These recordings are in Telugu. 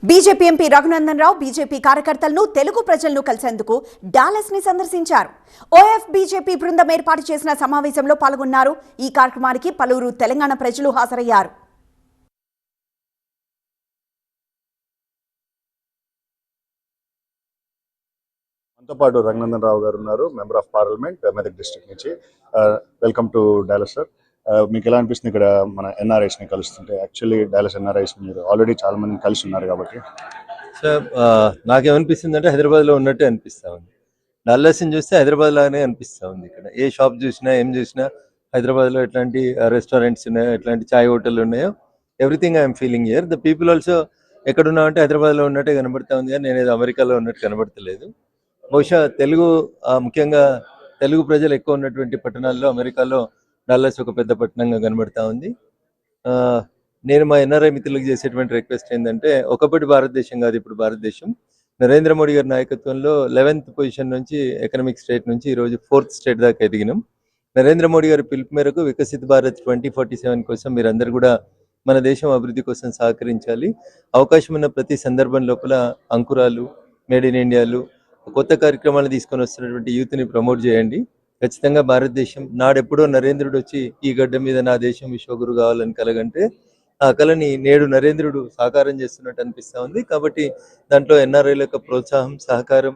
BJP MP Raghunandan Rao BJP కార్యకర్తలను తెలుగు ప్రజలను కలిసేందుకు డాలస్ ని సందర్శించారు. ఓఎఫ్ బీజేపీ బృందం ఏర్పాటు చేసిన సమావేశంలో పాల్గొన్నారు. ఈ కార్యక్రమానికి పలువురు తెలంగాణ ప్రజలు హాజరయ్యారు. మనతో పాటు రఘునందన్ రావు గారు ఉన్నారు, member of parliament Medak district నుంచి. Welcome to Dallas sir. మీకు ఎలా అనిపిస్తుంది ఇక్కడ మన ఎన్ఆర్ఐస్ని కలుస్తుంటే? యాక్చువల్లీ డాలస్ ఎన్ఆర్ఐస్ మీరు ఆల్రెడీ చాలా మందిని కలిసి ఉన్నారు కాబట్టి. సార్ నాకేమనిపిస్తుంది అంటే హైదరాబాద్లో ఉన్నట్టే అనిపిస్తూ ఉంది. డాలస్ని చూస్తే హైదరాబాద్ లాగానే అనిపిస్తూ ఉంది. ఇక్కడ ఏ షాప్ చూసినా ఏం చూసినా హైదరాబాద్లో ఎట్లాంటి రెస్టారెంట్స్ ఉన్నాయో, ఎట్లాంటి చాయ్ హోటల్ ఉన్నాయో, everything I'm feeling here. The people also ఎక్కడున్నామంటే హైదరాబాద్లో ఉన్నట్టే కనబడతా ఉంది, కానీ నేను ఏదో అమెరికాలో ఉన్నట్టు కనబడతలేదు. బహుశా ముఖ్యంగా తెలుగు ప్రజలు ఎక్కువ ఉన్నటువంటి పట్టణాల్లో అమెరికాలో డాలస్ ఒక పెద్ద పట్టణంగా కనబడతా ఉంది. నేను మా ఎన్ఆర్ఐ మిత్రులకు చేసేటువంటి రిక్వెస్ట్ ఏంటంటే, ఒకప్పటి భారతదేశం కాదు ఇప్పుడు భారతదేశం. నరేంద్ర మోడీ గారి నాయకత్వంలో 11th పొజిషన్ నుంచి ఎకనామిక్ స్టేట్ నుంచి ఈరోజు 4th స్టేట్ దాకా ఎదిగినాం. నరేంద్ర మోడీ గారి పిలుపు మేరకు వికసిత్ భారత్ 2047 కోసం మీరందరూ కూడా మన దేశం అభివృద్ధి కోసం సహకరించాలి. అవకాశం ఉన్న ప్రతి సందర్భం లోపల అంకురాలు, మేడ్ ఇన్ ఇండియాలు, కొత్త కార్యక్రమాలు తీసుకొని వస్తున్నటువంటి యూత్ని ప్రమోట్ చేయండి. ఖచ్చితంగా భారతదేశం నాడెప్పుడో నరేంద్రుడు వచ్చి ఈ గడ్డ మీద నా దేశం విశ్వగురు కావాలని కలగంటే ఆ కళని నేడు నరేంద్రుడు సాకారం చేస్తున్నట్టు అనిపిస్తూ ఉంది. కాబట్టి దాంట్లో ఎన్ఆర్ఐల యొక్క ప్రోత్సాహం, సహకారం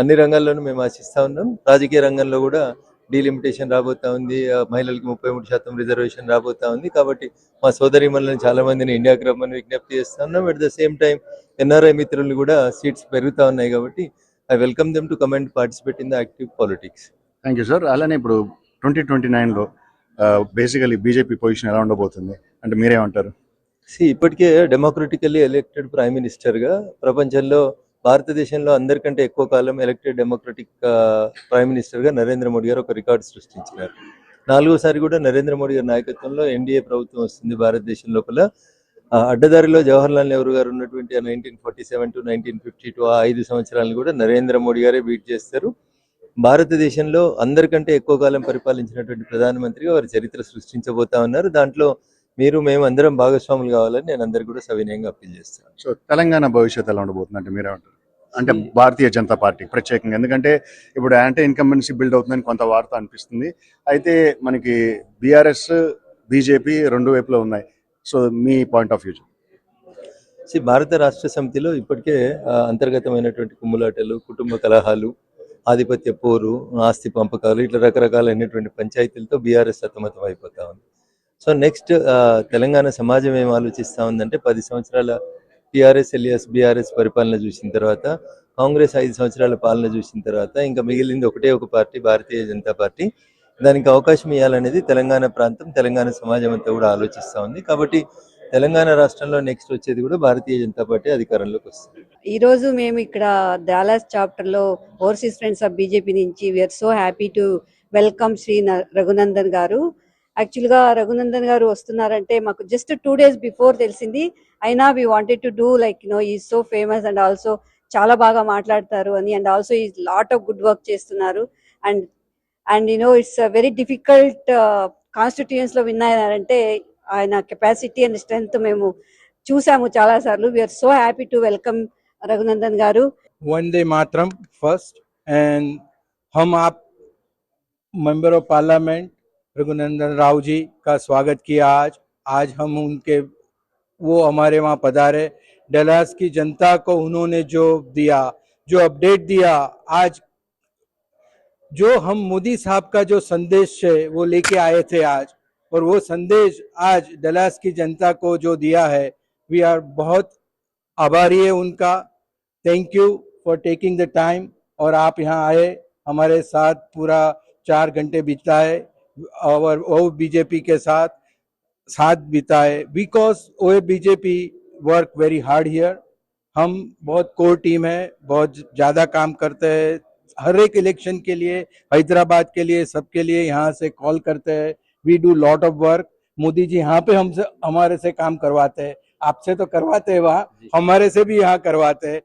అన్ని రంగాల్లోనూ మేము ఆశిస్తూ ఉన్నాం. రాజకీయ రంగంలో కూడా డీలిమిటేషన్ రాబోతా ఉంది, మహిళలకి 33% రిజర్వేషన్ రాబోతా ఉంది. కాబట్టి మా సోదరీమణులను చాలా మందిని ఇండియాకి రమ్మని విజ్ఞప్తి చేస్తూ ఉన్నాం. At the same time NRI మిత్రులు కూడా సీట్స్ పెరుగుతూ ఉన్నాయి. కాబట్టి I welcome them to come and participate in the active politics. Thank you sir. అలానే ఇప్పుడు 2029లో బేసికలీ బీజేపీ పొజిషన్ ఎలా ఉండబోతుంది అంటే మీరేమంటారు? ఇప్పటికే డెమోక్రటికల్లీ ఎలక్టెడ్ ప్రైమ్ మినిస్టర్గా ప్రపంచంలో భారతదేశంలో అందరికంటే ఎక్కువ కాలం ఎలక్టెడ్ డెమోక్రటిక్ ప్రైమ్ మినిస్టర్గా నరేంద్ర మోడీ గారు ఒక రికార్డు సృష్టించినారు. 4వసారి కూడా నరేంద్ర మోడీ గారి నాయకత్వంలో ఎన్డీఏ ప్రభుత్వం వస్తుంది భారతదేశం లోపల. అడ్డదారిలో జవహర్లాల్ నెహ్రూ గారు ఉన్నటువంటి 1947 to 1952 ఆ 5 సంవత్సరాలను కూడా నరేంద్ర మోడీ గారే బీట్ చేస్తారు. భారతదేశంలో అందరికంటే ఎక్కువ కాలం పరిపాలించినటువంటి ప్రధానమంత్రిగా వారి చరిత్ర సృష్టించబోతా ఉన్నారు. దాంట్లో మేము అందరం భాగస్వాములు కావాలని నేను అందరికీ కూడా సవినయంగా అప్పీల్ చేస్తాను. సో తెలంగాణ భవిష్యత్తు ఎలా ఉండబోతుంది అంటే మీరేమంటారు? అంటే భారతీయ జనతా పార్టీ ప్రత్యేకంగా, ఎందుకంటే ఇప్పుడు యాంటీ ఇన్కంబెన్సీ బిల్డ్ అవుతుందని కొంత వార్త అనిపిస్తుంది. అయితే మనకి బీఆర్ఎస్, బీజేపీ రెండు వైపులో ఉన్నాయి. So me point of view? భారత రాష్ట్ర సమితిలో ఇప్పటికే అంతర్గతమైనటువంటి కుమ్ములాటలు, కుటుంబ కలహాలు, ఆధిపత్య పోరు, ఆస్తి పంపకాలు, ఇట్లా రకరకాలైనటువంటి పంచాయతీలతో బీఆర్ఎస్ సతమతం అయిపోతా ఉంది. సో నెక్స్ట్ తెలంగాణ సమాజం ఏం ఆలోచిస్తూ ఉందంటే, 10 సంవత్సరాల టీఆర్ఎస్ ఎలియాస్ బీఆర్ఎస్ పరిపాలన చూసిన తర్వాత, కాంగ్రెస్ 5 సంవత్సరాల పాలన చూసిన తర్వాత ఇంకా మిగిలింది ఒకటే ఒక పార్టీ, భారతీయ జనతా పార్టీ. దానికి అవకాశం ఇవ్వాలనేది తెలంగాణ ప్రాంతం, తెలంగాణ సమాజం అంతా కూడా ఆలోచిస్తూ ఉంది. కాబట్టి తెలంగాణ రాష్ట్రంలో నెక్స్ట్ వచ్చేది కూడా భారతీయ జనతా పార్టీ అధికారంలోకి వస్తుంది. ఈ రోజు మేము ఇక్కడ డాలస్ చాప్టర్లో ఓవర్సీస్ ఫ్రెండ్స్ ఆఫ్ బీజేపీ నుంచి we are so happy to welcome Shri Raghunandan గారు. యాక్చువల్గా రఘునందన్ గారు వస్తున్నారంటే మాకు జస్ట్ 2 days బిఫోర్ తెలిసింది. అయినా we wanted to do like ఈ సో ఫేమస్ అండ్ ఆల్సో చాలా బాగా మాట్లాడతారు అని, అండ్ ఆల్సో ఈ లాట్ ఆఫ్ గుడ్ వర్క్ చేస్తున్నారు. అండ్ ఇట్స్ వెరీ డిఫికల్ట్ కాన్స్టిట్యూయన్స్ లో విన్ అయ్యారంటే ఆయన కెపాసిటీ అండ్ స్ట్రెంగ్త్ మేము చూసాము చాలా సార్లు. We are so happy to welcome Raghunandan garu. Vande Mataram first and हम आप member of parliament Raghunandan Rao ji का स्वागत किया आज हम उनके वो हमारे वहाँ पधारे. डलास की जनता को उन्होंने जो दिया, जो अपडेट दिया, आज जो हम मोदी साहब का जो संदेश है वो लेके आए थे आज, और वो संदेश आज डलास की जनता को जो दिया है, वी आर बहुत आभारी है उनका. Thank you for taking the time. और आप यहाँ आए, हमारे साथ पूरा 4 घंटे बिताए और ओ बीजेपी के साथ बिताए, बिकॉज ओ BJP work very hard here. हम बहुत कोर टीम है, बहुत ज़्यादा काम करते हैं. हर एक इलेक्शन के लिए, हैदराबाद के लिए, सबके लिए यहाँ से कॉल करते हैं. We do lot of work. Modi ji यहाँ पे हमारे से काम करवाते हैं. आपसे तो करवाते हैं, वहाँ हमारे से भी यहाँ करवाते हैं.